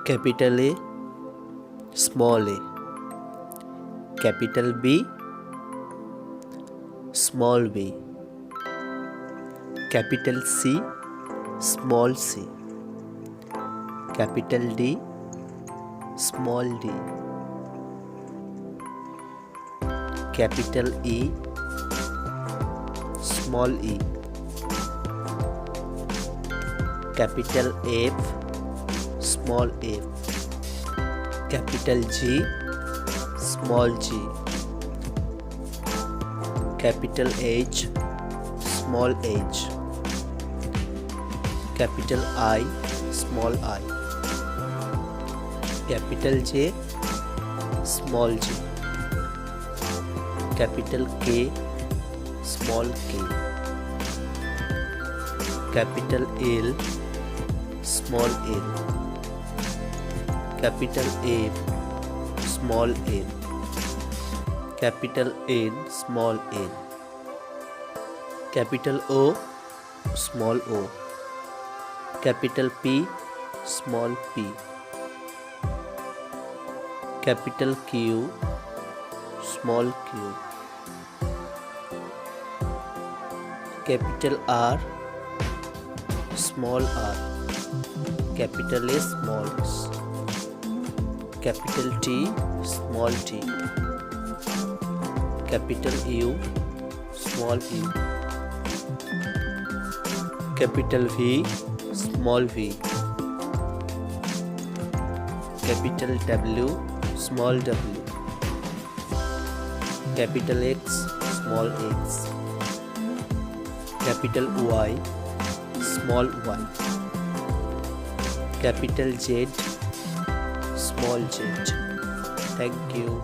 capital A, small a, capital B, small b, capital C, small c, capital D, small d, capital E, small e, capital F, small f, capital G, small g, capital H, small h, capital I, small I, capital J, small j, capital K, small k, capital L, small l, capital M, small n, capital N, small n, capital O, small o, capital P, small p, capital Q, small q, capital R, small r, capital S, small s, capital T, small t, capital U, small u, capital V, small v, capital W, small w, capital X, small x, capital Y, small y, capital Z, small z. Thank you.